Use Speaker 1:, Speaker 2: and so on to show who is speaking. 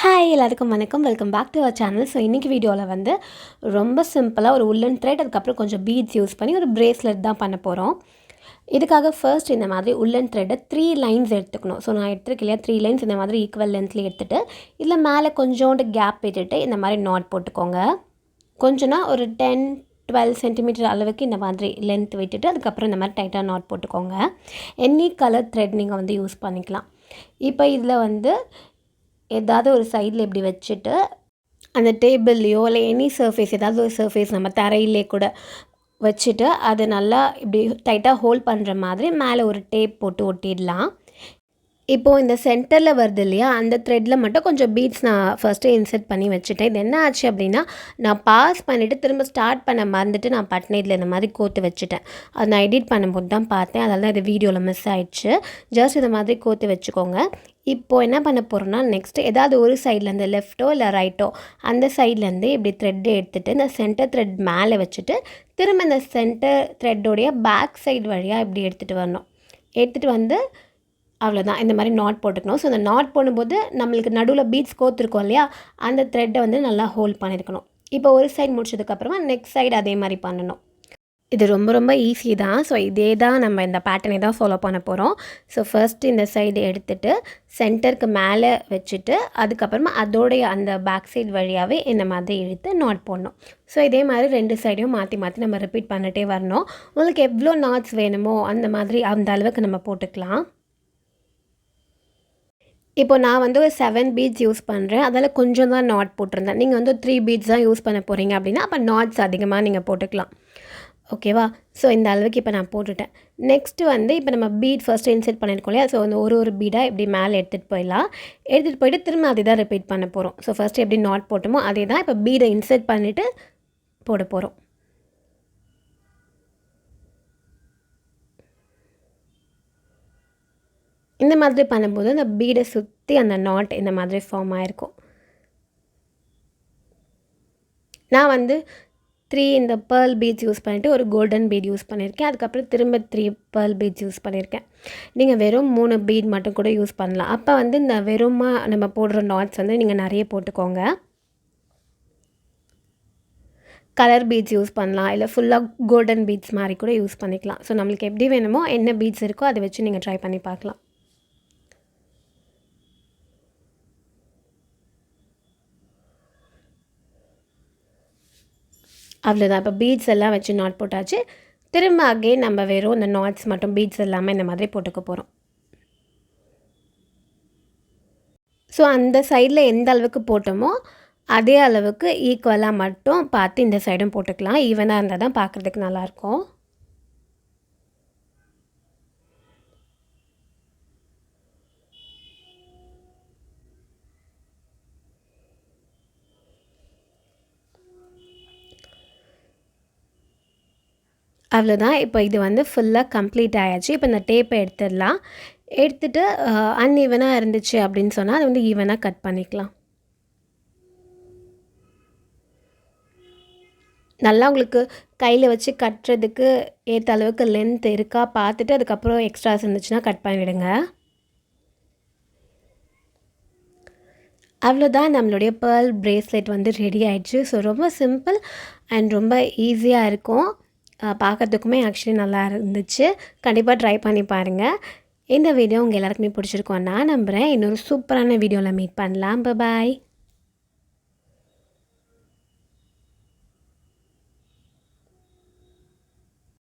Speaker 1: Hi எல்லாருக்கும் வணக்கம். Welcome back to our channel. So இன்றைக்கி வீடியோவில் வந்து ரொம்ப சிம்பிளாக ஒரு உல்லன் த்ரெட் அதுக்கப்புறம் கொஞ்சம் பீட்ஸ் யூஸ் பண்ணி ஒரு பிரேஸ்லெட் தான் பண்ண போகிறோம். இதுக்காக ஃபர்ஸ்ட் இந்த மாதிரி உல்லன் த்ரெட்டை 3 லைன்ஸ் எடுத்துக்கணும். ஸோ நான் எடுத்துருக்கேன் இல்லையா 3 லைன்ஸ் இந்த மாதிரி ஈக்குவல் லென்த்லேயே எடுத்துகிட்டு இதில் மேலே கொஞ்சோண்டு கேப் விட்டுட்டு இந்த மாதிரி நாட் போட்டுக்கோங்க. கொஞ்சம்னா ஒரு 10-12 சென்டிமீட்டர் அளவுக்கு இந்த மாதிரி லென்த் விட்டுட்டு அதுக்கப்புறம் இந்த மாதிரி டைட்டாக நாட் போட்டுக்கோங்க. எனி கலர் த்ரெட் நீங்கள் வந்து யூஸ் பண்ணிக்கலாம். இப்போ இதில் வந்து ஏதாவது ஒரு சைடில் இப்படி வச்சுட்டு அந்த டேபிள்லையோ இல்லை எனி சர்ஃபேஸ் ஏதாவது ஒரு சர்ஃபேஸ் நம்ம தரையிலே கூட வச்சுட்டு அது நல்லா இப்படி டைட்டாக ஹோல்ட் பண்ணுற மாதிரி மேலே ஒரு டேப் போட்டு ஒட்டிடலாம். இப்போது இந்த சென்டரில் வருது இல்லையா அந்த த்ரெட்டில் மட்டும் கொஞ்சம் பீட்ஸ் நான் ஃபஸ்ட்டு இன்சர்ட் பண்ணி வச்சுட்டேன். இது என்ன ஆச்சு அப்படின்னா நான் பாஸ் பண்ணிவிட்டு திரும்ப ஸ்டார்ட் பண்ண மறந்துட்டு நான் பட்டன் இதில் இந்த மாதிரி கோத்து வச்சுட்டேன். அது நான் எடிட் பண்ணும்போது தான் பார்த்தேன். அதனால தான் இது வீடியோவில் மிஸ் ஆயிடுச்சு. ஜஸ்ட் இந்த மாதிரி கோத்து வச்சுக்கோங்க. இப்போது என்ன பண்ண போகிறோன்னா நெக்ஸ்ட்டு ஏதாவது ஒரு சைட்லேருந்து லெஃப்ட்டோ இல்லை ரைட்டோ அந்த சைட்லேருந்து இப்படி த்ரெட்டை எடுத்துகிட்டு இந்த சென்டர் த்ரெட் மேலே வச்சுட்டு திரும்ப இந்த சென்டர் த்ரெட்டோடைய பேக் சைடு வழியாக இப்படி எடுத்துகிட்டு வரணும். எடுத்துகிட்டு வந்து அவ்வளோதான் இந்த மாதிரி நாட் போட்டுக்கணும். ஸோ அந்த நாட் போடும்போது நம்மளுக்கு நடுவில் பீட்ஸ் கோத்துருக்கோம் இல்லையா அந்த த்ரெட்டை வந்து நல்லா ஹோல்ட் பண்ணியிருக்கணும். இப்போ ஒரு சைடு முடிச்சதுக்கப்புறமா நெக்ஸ்ட் சைடு அதே மாதிரி பண்ணணும். இது ரொம்ப ரொம்ப ஈஸி தான். ஸோ இதே தான் நம்ம இந்த பேட்டர்னை தான் ஃபாலோ பண்ண போகிறோம். ஸோ ஃபர்ஸ்ட் இந்த சைடு எடுத்துகிட்டு சென்டருக்கு மேலே வச்சுட்டு அதுக்கப்புறமா அதோடைய அந்த பேக் சைடு வழியாகவே இந்த மாதிரி இழுத்து நாட் போடணும். ஸோ இதே மாதிரி 2 சைடையும் மாற்றி மாற்றி நம்ம ரிப்பீட் பண்ணிட்டே வரணும். உங்களுக்கு எவ்வளோ நாட்ஸ் வேணுமோ அந்த மாதிரி அந்த அளவுக்கு நம்ம போட்டுக்கலாம். இப்போ நான் வந்து ஒரு 7 பீட்ஸ் யூஸ் பண்ணுறேன். அதில் கொஞ்சம் தான் நாட் போட்டிருந்தேன். நீங்கள் வந்து 3 பீட்ஸ் தான் யூஸ் பண்ண போகிறீங்க அப்படின்னா அப்போ நாட்ஸ் அதிகமாக நீங்கள் போட்டுக்கலாம். ஓகேவா? ஸோ இந்த அளவுக்கு இப்போ நான் போட்டுட்டேன். நெக்ஸ்ட்டு வந்து இப்போ நம்ம பீட் ஃபஸ்ட்டு இன்சர்ட் பண்ணியிருக்கோம் இல்லையா ஸோ அந்த ஒரு பீடாக இப்படி மேலே எடுத்துகிட்டு போயிடலாம். எடுத்துகிட்டு போயிட்டு திரும்ப அதே தான் ரிப்பீட் பண்ண போகிறோம். ஸோ ஃபஸ்ட்டு எப்படி நாட் போட்டோமோ அதே தான் இப்போ பீடை இன்சர்ட் பண்ணிவிட்டு போட போகிறோம். இந்த மாதிரி பண்ணும்போது அந்த பீடை சுற்றி அந்த நாட் இந்த மாதிரி ஃபார்ம் ஆகிருக்கும். நான் வந்து 3 இந்த பேர்ல் பீட்ஸ் யூஸ் பண்ணிவிட்டு ஒரு கோல்டன் பீட் யூஸ் பண்ணியிருக்கேன். அதுக்கப்புறம் திரும்ப 3 பேர்ல் பீட்ஸ் யூஸ் பண்ணியிருக்கேன். நீங்கள் வெறும் 3 பீட் மட்டும் கூட யூஸ் பண்ணலாம். அப்போ வந்து இந்த வெறுமாக நம்ம போடுற நாட்ஸ் வந்து நீங்கள் நிறைய போட்டுக்கோங்க. கலர் பீட்ஸ் யூஸ் பண்ணலாம் இல்லை ஃபுல்லாக கோல்டன் பீட்ஸ் மாதிரி கூட யூஸ் பண்ணிக்கலாம். ஸோ நம்மளுக்கு எப்படி வேணுமோ என்ன பீட்ஸ் இருக்கோ அதை வச்சு நீங்கள் ட்ரை பண்ணி பார்க்கலாம். அவ்வளோதான். இப்போ பீட்ஸ் எல்லாம் வச்சு நாட் போட்டாச்சு. திரும்ப அகைன் நம்ம வெறும் இந்த நாட்ஸ் மட்டும் பீட்ஸ் எல்லாமே இந்த மாதிரி போட்டுக்க போகிறோம். ஸோ அந்த சைடில் எந்த அளவுக்கு போட்டோமோ அதே அளவுக்கு ஈக்குவலாக மட்டும் பார்த்து இந்த சைடும் போட்டுக்கலாம். ஈவனாக இருந்தால் தான் பார்க்குறதுக்கு நல்லாயிருக்கும். அவ்வளோதான். இப்போ இது வந்து ஃபுல்லாக கம்ப்ளீட் ஆயாச்சு. இப்போ இந்த டேப்பை எடுத்துடலாம். எடுத்துகிட்டு அன்ஈவனாக இருந்துச்சு அப்படின்னு சொன்னால் அதை வந்து ஈவனாக கட் பண்ணிக்கலாம். நல்லா உங்களுக்கு கையில் வச்சு கட்டுறதுக்கு ஏற்ற அளவுக்கு லென்த் இருக்கா பார்த்துட்டு அதுக்கப்புறம் எக்ஸ்ட்ராஸ் இருந்துச்சுன்னா கட் பண்ணிவிடுங்க. அவ்வளோதான் நம்மளுடைய பேர்ல் பிரேஸ்லெட் வந்து ரெடி ஆயிடுச்சு. ஸோ ரொம்ப சிம்பிள் அண்ட் ரொம்ப ஈஸியாக இருக்கும். பார்க்குறதுக்குமே ஆக்சுவலி நல்லா இருந்துச்சு. கண்டிப்பாக ட்ரை பண்ணி பாருங்கள். இந்த வீடியோ உங்கள் எல்லாருக்குமே பிடிச்சிருக்கோம் நான் நம்புகிறேன். இன்னொரு சூப்பரான வீடியோவில் மீட் பண்ணலாம். பாய்.